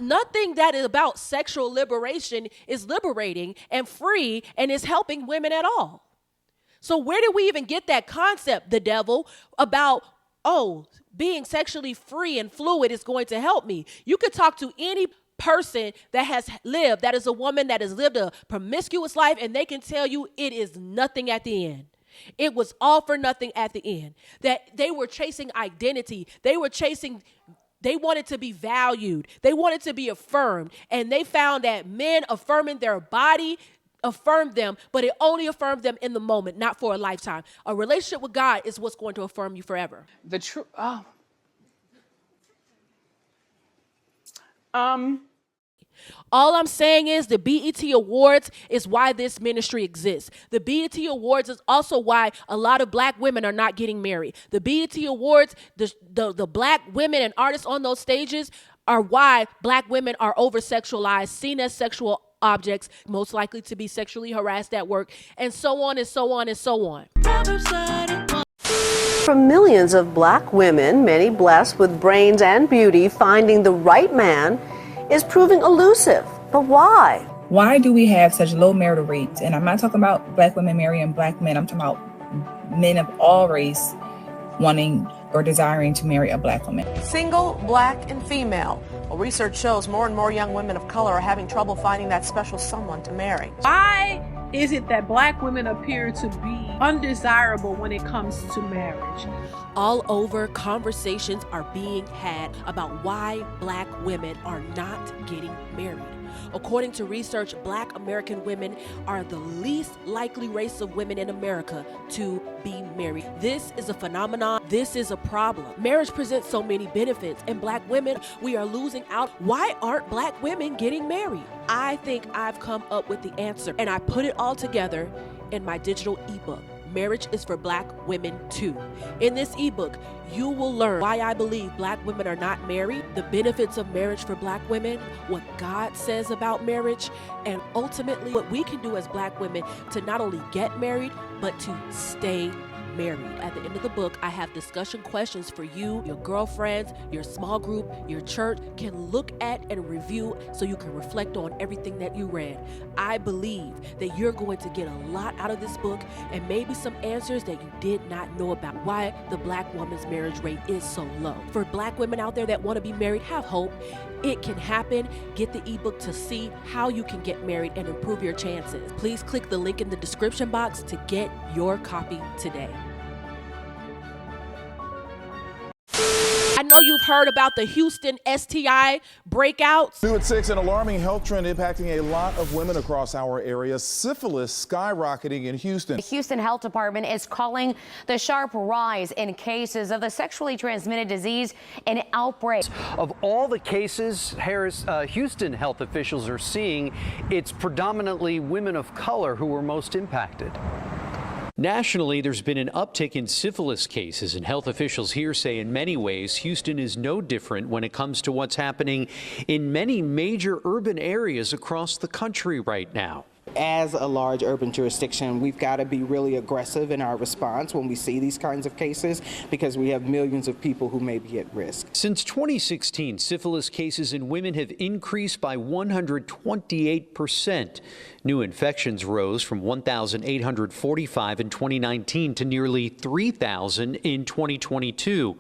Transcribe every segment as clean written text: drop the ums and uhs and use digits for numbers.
nothing that is about sexual liberation is liberating and free and is helping women at all. So where did we even get that concept, the devil, about, oh, being sexually free and fluid is going to help me? You could talk to any person that has lived, that is a woman that has lived a promiscuous life, and they can tell you it is nothing at the end. It was all for nothing at the end. That they were chasing identity. They wanted to be valued. They wanted to be affirmed. And they found that men affirming their body affirmed them, but it only affirmed them in the moment, not for a lifetime. A relationship with God is what's going to affirm you forever. The truth. All I'm saying is the BET Awards is why this ministry exists. The BET Awards is also why a lot of black women are not getting married. The BET Awards, the black women and artists on those stages are why black women are over-sexualized, seen as sexual objects, most likely to be sexually harassed at work, and so on and so on and so on. For millions of black women, many blessed with brains and beauty, finding the right man is proving elusive. But why? Why do we have such low marital rates? And I'm not talking about black women marrying black men. I'm talking about men of all race wanting or desiring to marry a black woman. Single, black, and female. Well, research shows more and more young women of color are having trouble finding that special someone to marry. Why is it that black women appear to be undesirable when it comes to marriage? All over, conversations are being had about why black women are not getting married. According to research, black American women are the least likely race of women in America to be married. This is a phenomenon. This is a problem. Marriage presents so many benefits, and black women, we are losing out. Why aren't black women getting married? I think I've come up with the answer, and I put it all together in my digital ebook. Marriage is for black women too. In this ebook, you will learn why I believe black women are not married, the benefits of marriage for black women, what God says about marriage, and ultimately what we can do as black women to not only get married, but to stay married. At the end of the book, I have discussion questions for you, your girlfriends, your small group, your church can look at and review so you can reflect on everything that you read. I believe that you're going to get a lot out of this book and maybe some answers that you did not know about why the black woman's marriage rate is so low. For black women out there that want to be married, have hope. It can happen. Get the ebook to see how you can get married and improve your chances. Please click the link in the description box to get your copy today. I know you've heard about the Houston STI breakouts. New at 6, an alarming health trend impacting a lot of women across our area. Syphilis skyrocketing in Houston. The Houston Health Department is calling the sharp rise in cases of the sexually transmitted disease an outbreak. Of all the cases Houston health officials are seeing, it's predominantly women of color who are most impacted. Nationally, there's been an uptick in syphilis cases, and health officials here say in many ways Houston is no different when it comes to what's happening in many major urban areas across the country right now. As a large urban jurisdiction, we've got to be really aggressive in our response when we see these kinds of cases because we have millions of people who may be at risk. Since 2016, syphilis cases in women have increased by 128%. New infections rose from 1,845 in 2019 to nearly 3,000 in 2022.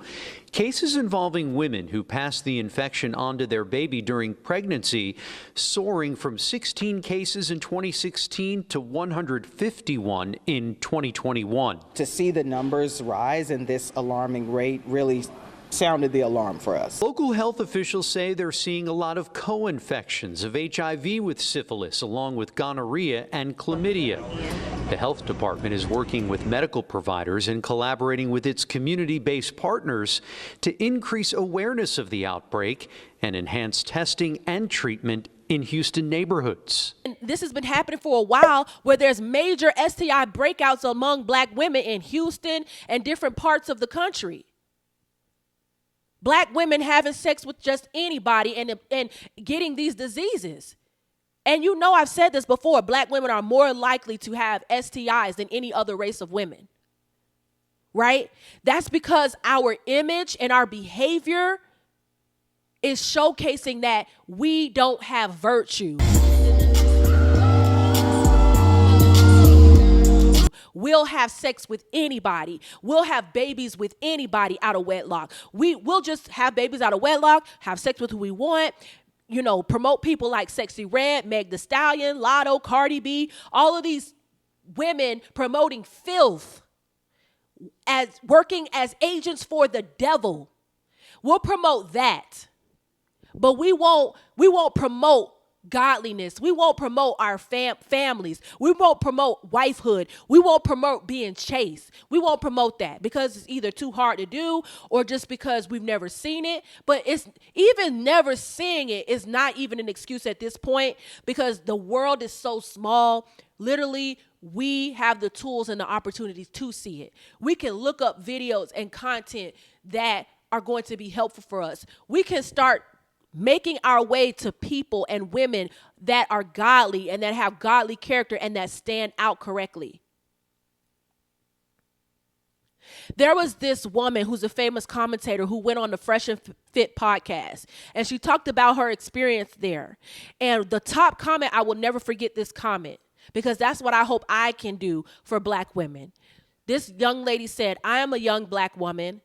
Cases involving women who passed the infection onto their baby during pregnancy soaring from 16 cases in 2016 to 151 in 2021. To see the numbers rise in this alarming rate really sounded the alarm for us. Local health officials say they're seeing a lot of co-infections of HIV with syphilis, along with gonorrhea and chlamydia. The health department is working with medical providers and collaborating with its community-based partners to increase awareness of the outbreak and enhance testing and treatment in Houston neighborhoods. This has been happening for a while, where there's major STI breakouts among black women in Houston and different parts of the country. Black women having sex with just anybody and getting these diseases. And you know I've said this before, black women are more likely to have STIs than any other race of women, right? That's because our image and our behavior is showcasing that we don't have virtue. We'll have sex with anybody. We'll have babies with anybody out of wedlock. We'll just have babies out of wedlock, have sex with who we want, promote people like Sexy Red, Meg Thee Stallion, Lotto, Cardi B, all of these women promoting filth as working as agents for the devil. We'll promote that. But we won't promote godliness. We won't promote our families. We won't promote wifehood. We won't promote being chaste. We won't promote that because it's either too hard to do or just because we've never seen it. But it's even never seeing it is not even an excuse at this point because the world is so small. Literally, we have the tools and the opportunities to see it. We can look up videos and content that are going to be helpful for us. We can start making our way to people and women that are godly and that have godly character and that stand out correctly. There was this woman who's a famous commentator who went on the Fresh and Fit podcast, and she talked about her experience there. And the top comment, I will never forget this comment because that's what I hope I can do for Black women. This young lady said, "I am a young Black woman,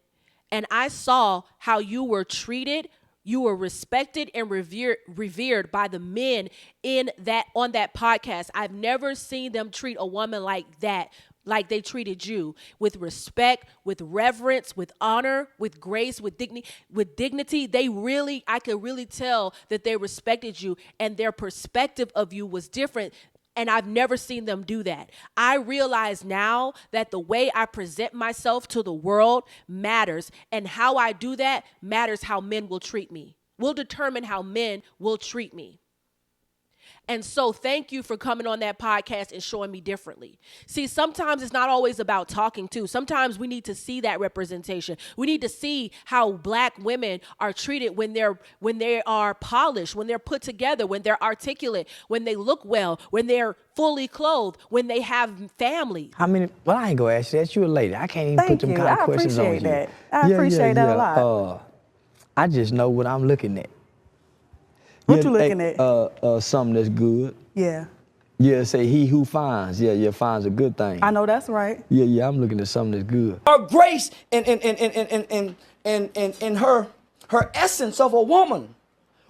and I saw how you were treated. You were respected and revered by the men on that podcast. I've never seen them treat a woman like that, like they treated you, with respect, with reverence, with honor, with grace, with dignity. I could really tell that they respected you and their perspective of you was different. And I've never seen them do that. I realize now that the way I present myself to the world matters. And how I do that matters how men will treat me, will determine how men will treat me. And so thank you for coming on that podcast and showing me differently. See, sometimes it's not always about talking too. Sometimes we need to see that representation. We need to see how Black women are treated when they are polished, when they're put together, when they're articulate, when they look well, when they're fully clothed, when they have family. Well, I ain't gonna ask you that. You a lady. I can't even put them kind of questions on you. I appreciate that a lot. I just know what I'm looking at. What you looking at? Something that's good. Yeah. Yeah, say he who finds. Yeah, finds a good thing. I know that's right. Yeah, I'm looking at something that's good. Her grace and her essence of a woman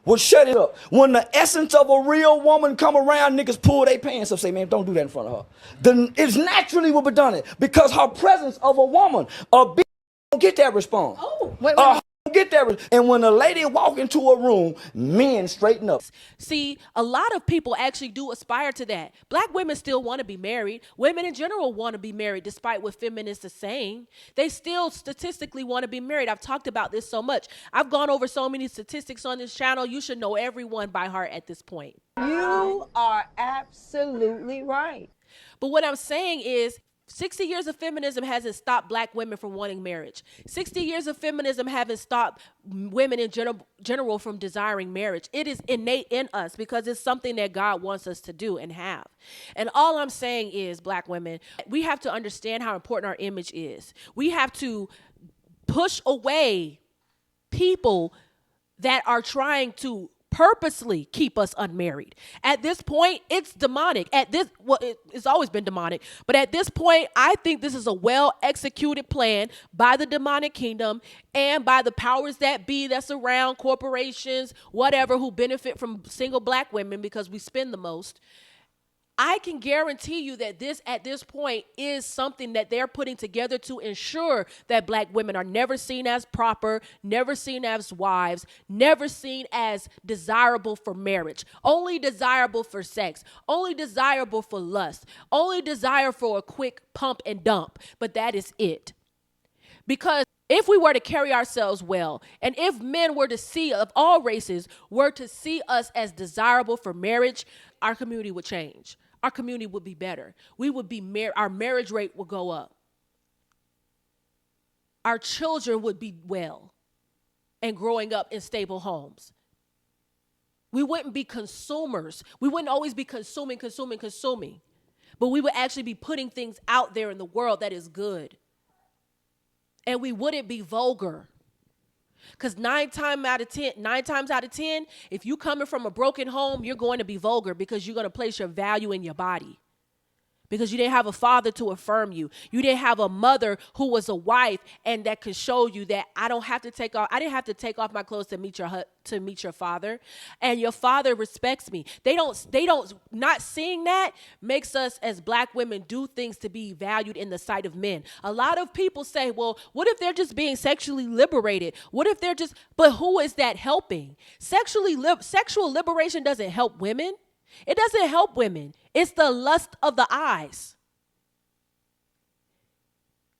will shut it up. When the essence of a real woman come around, niggas pull their pants up, say, man, don't do that in front of her. Then it's naturally will be done it because her presence of a woman, a bitch don't get that response. Oh, wait. Get that. And when a lady walk into a room, men straighten up. See, a lot of people actually do aspire to that. Black women still want to be married. Women in general want to be married, despite what feminists are saying. They still statistically want to be married. I've talked about this so much. I've gone over so many statistics on this channel. You should know everyone by heart at this point. You are absolutely right. But what I'm saying is, 60 years of feminism hasn't stopped Black women from wanting marriage. 60 years of feminism haven't stopped women in general from desiring marriage. It is innate in us because it's something that God wants us to do and have. And all I'm saying is, Black women, we have to understand how important our image is. We have to push away people that are trying to purposely keep us unmarried. At this point, it's demonic. It's always been demonic. But at this point, I think this is a well-executed plan by the demonic kingdom and by the powers that be that's around, corporations, whatever, who benefit from single Black women because we spend the most. I can guarantee you that this, at this point, is something that they're putting together to ensure that Black women are never seen as proper, never seen as wives, never seen as desirable for marriage, only desirable for sex, only desirable for lust, only desire for a quick pump and dump. But that is it. Because if we were to carry ourselves well, and if men were to see, of all races, were to see us as desirable for marriage, our community would change. Our community would be better. We would be our marriage rate would go up. Our children would be well and growing up in stable homes. We wouldn't be consumers. We wouldn't always be consuming. But we would actually be putting things out there in the world that is good. And we wouldn't be vulgar. Because 9 times out of 10, if you coming from a broken home, you're going to be vulgar because you're going to place your value in your body. Because you didn't have a father to affirm you. You didn't have a mother who was a wife and that could show you that I didn't have to take off my clothes to meet your father. And your father respects me. Not seeing that makes us as black women do things to be valued in the sight of men. A lot of people say, well, what if they're just being sexually liberated? But who is that helping? Sexual liberation doesn't help women. It doesn't help women. It's the lust of the eyes.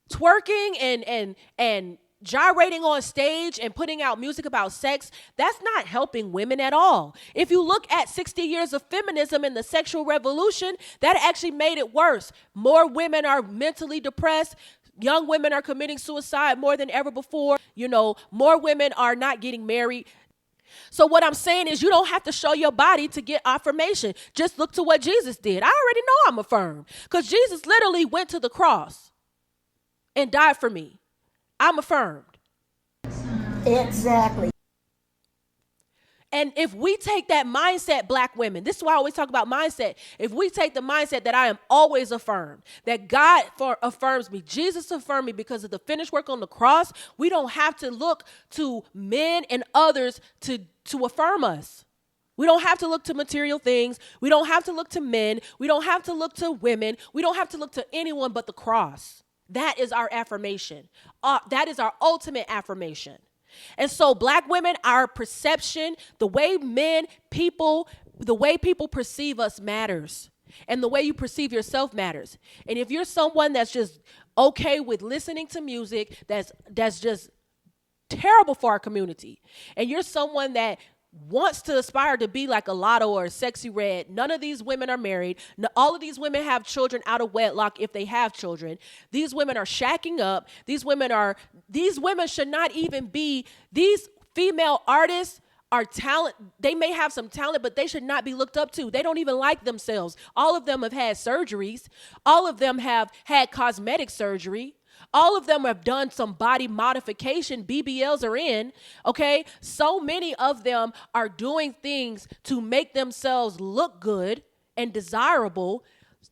Twerking and gyrating on stage and putting out music about sex, that's not helping women at all. If you look at 60 years of feminism and the sexual revolution, that actually made it worse. More women are mentally depressed. Young women are committing suicide more than ever before. More women are not getting married. So what I'm saying is you don't have to show your body to get affirmation. Just look to what Jesus did. I already know I'm affirmed because Jesus literally went to the cross and died for me. I'm affirmed. Exactly. And if we take that mindset, black women, this is why I always talk about mindset. If we take the mindset that I am always affirmed, that God affirms me, Jesus affirmed me because of the finished work on the cross, we don't have to look to men and others to affirm us. We don't have to look to material things. We don't have to look to men. We don't have to look to women. We don't have to look to anyone but the cross. That is our affirmation. That is our ultimate affirmation. And so black women, our perception, the way people perceive us matters. And the way you perceive yourself matters. And if you're someone that's just okay with listening to music that's just terrible for our community, and you're someone that wants to aspire to be like a Lotto or a Sexy Red, none of these women are married. All of these women have children out of wedlock if they have children. These women are shacking up. These women should not even be, these female artists are talent. They may have some talent, but they should not be looked up to. They don't even like themselves. All of them have had surgeries. All of them have had cosmetic surgery. All of them have done some body modification. BBLs are in, okay? So many of them are doing things to make themselves look good and desirable.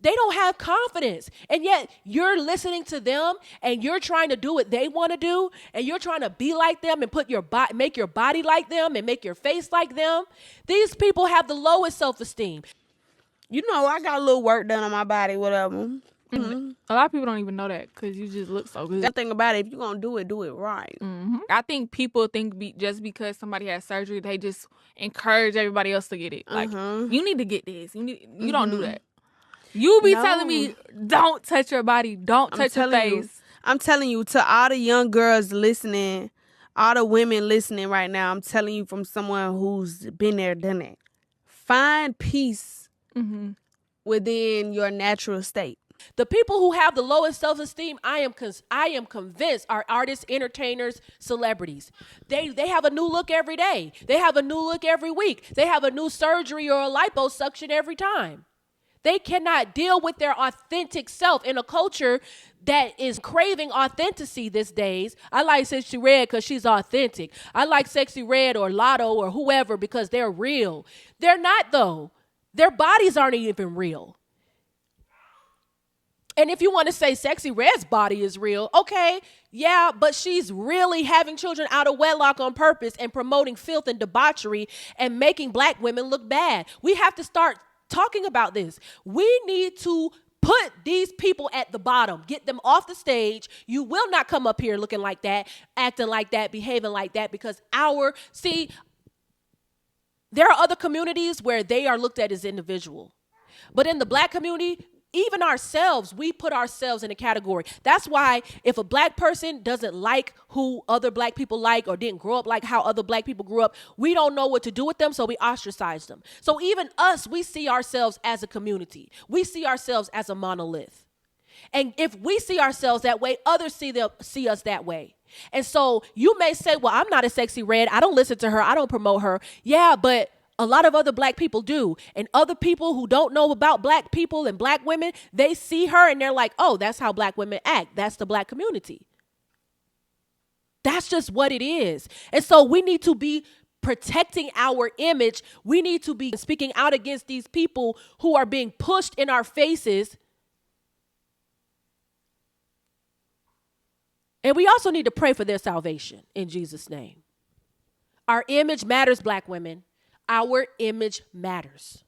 They don't have confidence. And yet you're listening to them and you're trying to do what they want to do and you're trying to be like them and make your body like them and make your face like them. These people have the lowest self-esteem. I got a little work done on my body, whatever. Mm-hmm. A lot of people don't even know that because you just look so good. The thing about it, if you're going to do it right. Mm-hmm. I think people think just because somebody has surgery, they just encourage everybody else to get it. Like, you need to get this. You don't do that. You be telling me, don't touch your body. Don't touch your face. I'm telling you, to all the young girls listening, all the women listening right now, I'm telling you from someone who's been there, done it. Find peace within your natural state. The people who have the lowest self-esteem, I am convinced, are artists, entertainers, celebrities. They have a new look every day. They have a new look every week. They have a new surgery or a liposuction every time. They cannot deal with their authentic self in a culture that is craving authenticity these days. I like Sexy Red because she's authentic. I like Sexy Red or Lotto or whoever because they're real. They're not, though. Their bodies aren't even real. And if you want to say Sexy Red's body is real, okay, yeah, but she's really having children out of wedlock on purpose and promoting filth and debauchery and making black women look bad. We have to start talking about this. We need to put these people at the bottom, get them off the stage. You will not come up here looking like that, acting like that, behaving like that, because there are other communities where they are looked at as individual. But in the black community, even ourselves, we put ourselves in a category. That's why if a black person doesn't like who other black people like or didn't grow up like how other black people grew up, we don't know what to do with them, so we ostracize them. So even us, we see ourselves as a community. We see ourselves as a monolith. And if we see ourselves that way, others see us that way. And so you may say, well, I'm not a Sexy Red. I don't listen to her. I don't promote her. Yeah, but a lot of other black people do. And other people who don't know about black people and black women, they see her and they're like, oh, that's how black women act. That's the black community. That's just what it is. And so we need to be protecting our image. We need to be speaking out against these people who are being pushed in our faces. And we also need to pray for their salvation in Jesus' name. Our image matters, Black women. Our image matters.